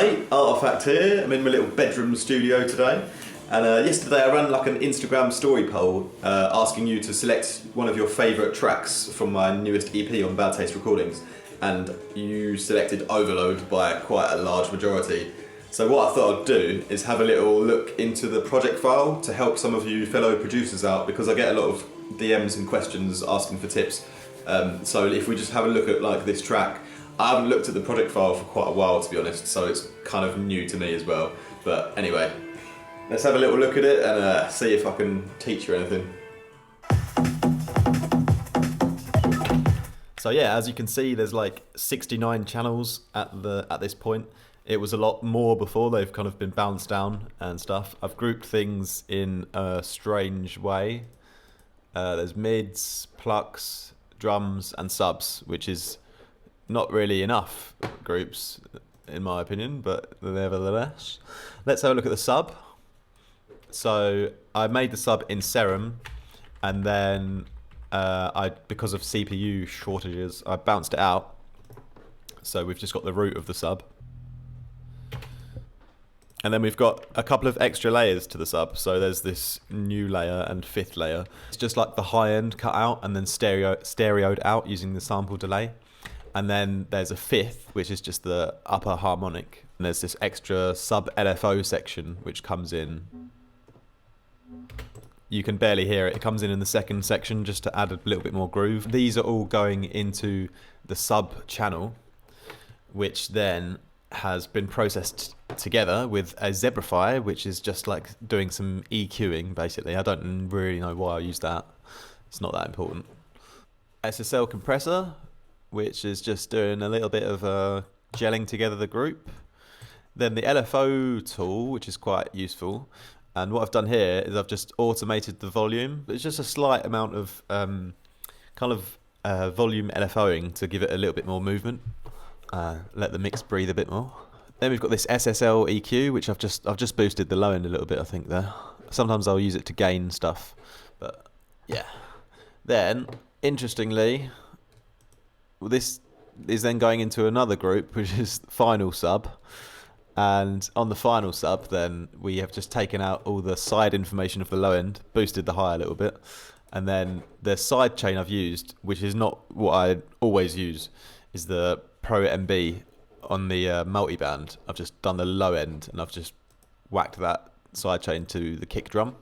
mate, Art1fact here. I'm in my little bedroom studio today. And yesterday I ran like an Instagram story poll asking you to select one of your favourite tracks from my newest EP on Bad Taste Recordings. And you selected Overload by quite a large majority. So what I thought I'd do is have a little look into the project file to help some of you fellow producers out, because I get a lot of DMs and questions asking for tips. So if we just have a look at like this track, I haven't looked at the project file for quite a while, to be honest, so it's kind of new to me as well. But anyway, let's have a little look at it and see if I can teach you anything. So yeah, as you can see, there's like 69 channels at this point. It was a lot more before. They've kind of been bounced down and stuff. I've grouped things in a strange way. There's mids, plucks, drums, and subs, which is not really enough groups, in my opinion, but nevertheless. Let's have a look at the sub. So I made the sub in Serum, and then because of CPU shortages, I bounced it out. So we've just got the root of the sub. And then we've got a couple of extra layers to the sub. So there's this new layer and fifth layer. It's just like the high end cut out and then stereoed out using the sample delay. And then there's a fifth, which is just the upper harmonic. And there's this extra sub LFO section, which comes in. You can barely hear it. It comes in the second section just to add a little bit more groove. These are all going into the sub channel, which then has been processed together with a Zebrify, which is just like doing some EQing, basically. I don't really know why I use that. It's not that important. SSL compressor, which is just doing a little bit of gelling together the group. Then the LFO tool, which is quite useful. And what I've done here is I've just automated the volume. It's just a slight amount of volume LFOing to give it a little bit more movement. Let the mix breathe a bit more. Then we've got this SSL EQ, which I've just boosted the low end a little bit, I think, there. Sometimes I'll use it to gain stuff, but yeah. Then, interestingly, this is then going into another group, which is final sub. And on the final sub, then we have just taken out all the side information of the low end, boosted the high a little bit. And then the side chain I've used, which is not what I always use, is the Pro MB on the multi-band. I've just done the low end and I've just whacked that side chain to the kick drum.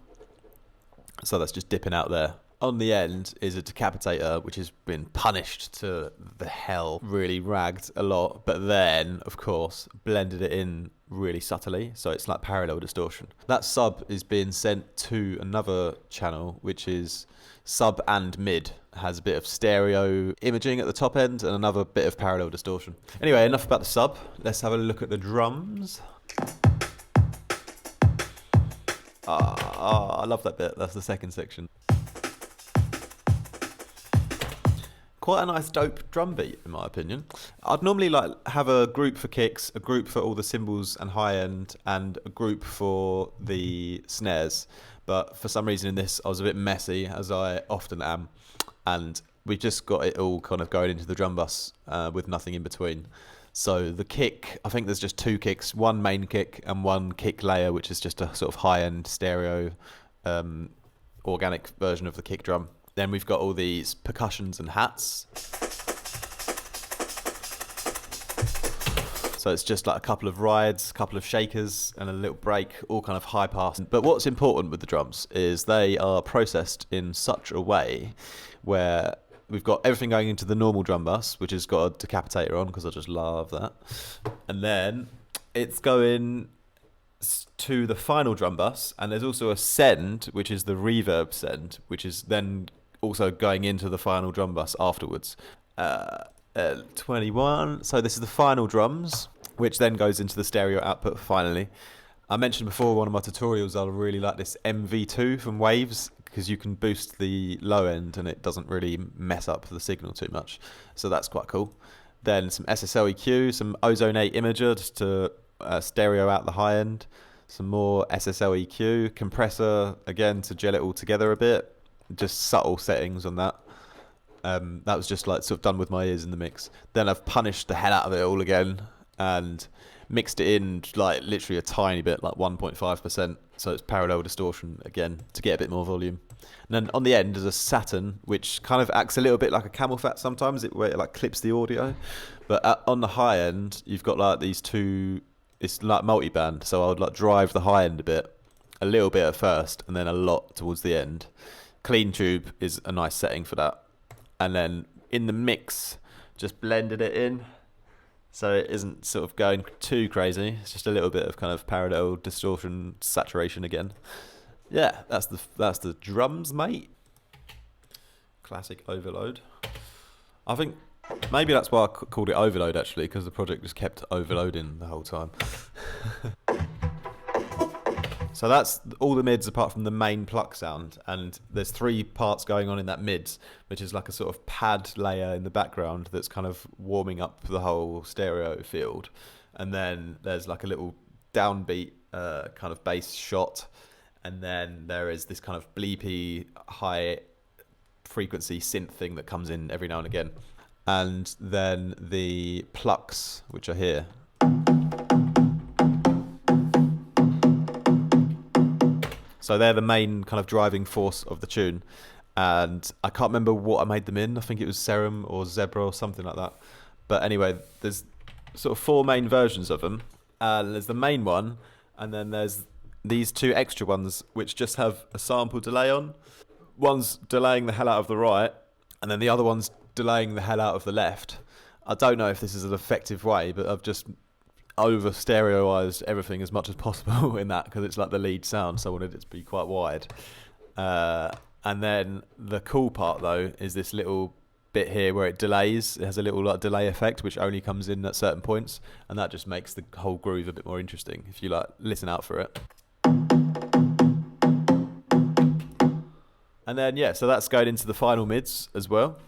So that's just dipping out there. On the end is a decapitator, which has been punished to the hell, really ragged a lot, but then, of course, blended it in really subtly, so it's like parallel distortion. That sub is being sent to another channel, which is sub and mid. Has a bit of stereo imaging at the top end and another bit of parallel distortion. Anyway, enough about the sub. Let's have a look at the drums. I love that bit. That's the second section. Quite a nice dope drum beat, in my opinion. I'd normally like have a group for kicks, a group for all the cymbals and high end, and a group for the snares. But for some reason in this, I was a bit messy, as I often am. And we just got it all kind of going into the drum bus with nothing in between. So the kick, I think there's just two kicks, one main kick and one kick layer, which is just a sort of high end stereo organic version of the kick drum. Then we've got all these percussions and hats. So it's just like a couple of rides, a couple of shakers, and a little break, all kind of high pass. But what's important with the drums is they are processed in such a way where we've got everything going into the normal drum bus, which has got a decapitator on, because I just love that. And then it's going to the final drum bus, and there's also a send, which is the reverb send, which is then also going into the final drum bus afterwards. 21. So this is the final drums, which then goes into the stereo output finally. I mentioned before one of my tutorials I really like this MV2 from Waves, because you can boost the low end and it doesn't really mess up the signal too much. So that's quite cool. Then some SSL EQ, some Ozone 8 imager just to stereo out the high end. Some more SSL EQ, compressor again to gel it all together a bit. Just subtle settings on that. That was just like sort of done with my ears in the mix. Then I've punished the hell out of it all again, and mixed it in like literally a tiny bit, like 1.5%, so it's parallel distortion again to get a bit more volume. And then on the end is a Saturn, which kind of acts a little bit like a camel fat sometimes, where it like clips the audio. But on the high end, you've got like these two, it's like multi-band, so I would like drive the high end a little bit at first, and then a lot towards the end. Clean tube is a nice setting for that. And then in the mix, just blended it in, so it isn't sort of going too crazy. It's just a little bit of kind of parallel distortion, saturation again. Yeah, that's the drums, mate. Classic overload. I think maybe that's why I called it overload actually, because the project just kept overloading the whole time. So that's all the mids apart from the main pluck sound, and there's 3 parts going on in that mids, which is like a sort of pad layer in the background that's kind of warming up the whole stereo field. And then there's like a little downbeat kind of bass shot, and then there is this kind of bleepy high frequency synth thing that comes in every now and again. And then the plucks, which are here. So they're the main kind of driving force of the tune. And I can't remember what I made them in. I think it was Serum or Zebra or something like that. But anyway, there's sort of 4 main versions of them. There's the main one, and then there's these 2 extra ones which just have a sample delay on. One's delaying the hell out of the right, and then the other one's delaying the hell out of the left. I don't know if this is an effective way, but I've just over stereoized everything as much as possible in that, because it's like the lead sound, so I wanted it to be quite wide. And then the cool part though is this little bit here where it delays. It has a little like delay effect which only comes in at certain points, and that just makes the whole groove a bit more interesting if you like listen out for it. And then yeah, so that's going into the final mids as well.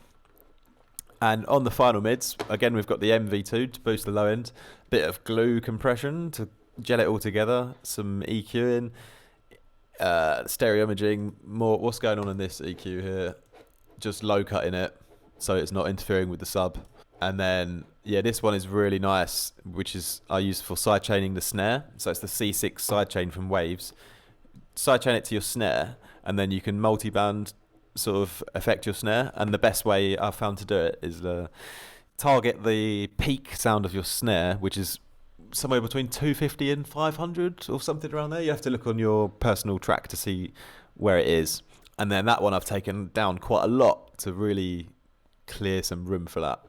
And on the final mids, again, we've got the MV2 to boost the low end, bit of glue compression to gel it all together, some EQing, stereo imaging, more. What's going on in this EQ here? Just low cutting it, so it's not interfering with the sub. And then, yeah, this one is really nice, which is I use for sidechaining the snare. So it's the C6 sidechain from Waves. Sidechain it to your snare, and then you can multi-band sort of affect your snare. And the best way I've found to do it is target the peak sound of your snare, which is somewhere between 250 and 500 or something around there. You have to look on your personal track to see where it is. And then that one I've taken down quite a lot to really clear some room for that.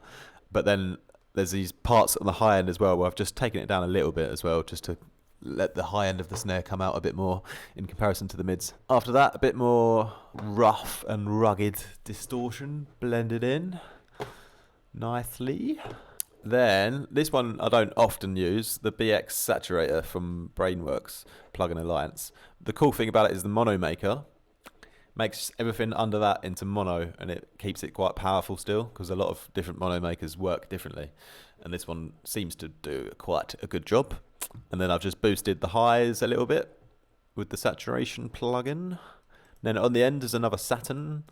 But then there's these parts on the high end as well where I've just taken it down a little bit as well, just to let the high end of the snare come out a bit more in comparison to the mids. After that, a bit more rough and rugged distortion blended in nicely. Then this one I don't often use, the BX Saturator from Brainworks Plugin Alliance. The cool thing about it is the mono maker makes everything under that into mono, and it keeps it quite powerful still, because a lot of different mono makers work differently, and this one seems to do quite a good job. And then I've just boosted the highs a little bit with the saturation plugin. Then on the end is another Saturn,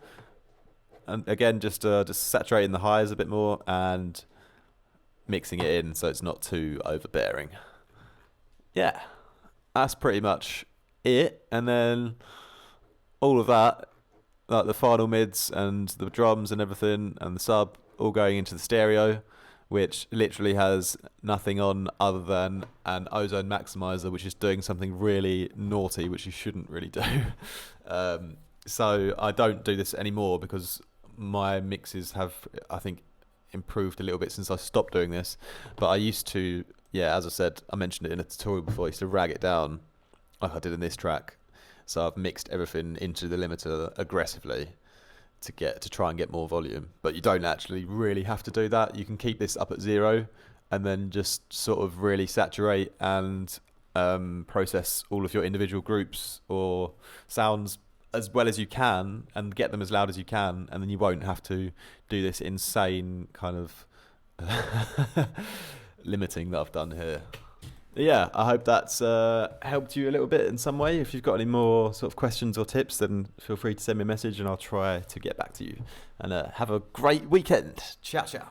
and again just saturating the highs a bit more and mixing it in so it's not too overbearing. Yeah, that's pretty much it. And then all of that, like the final mids and the drums and everything and the sub, all going into the stereo, which literally has nothing on other than an ozone maximizer, which is doing something really naughty, which you shouldn't really do. So I don't do this anymore because my mixes have, I think, improved a little bit since I stopped doing this. But I used to, yeah, as I said, I mentioned it in a tutorial before, I used to rag it down like I did in this track. So I've mixed everything into the limiter aggressively to try and get more volume. But you don't actually really have to do that. You can keep this up at 0 and then just sort of really saturate and process all of your individual groups or sounds as well as you can and get them as loud as you can, and then you won't have to do this insane kind of limiting that I've done here. Yeah, I hope that's helped you a little bit in some way. If you've got any more sort of questions or tips, then feel free to send me a message and I'll try to get back to you. And have a great weekend. Ciao, ciao.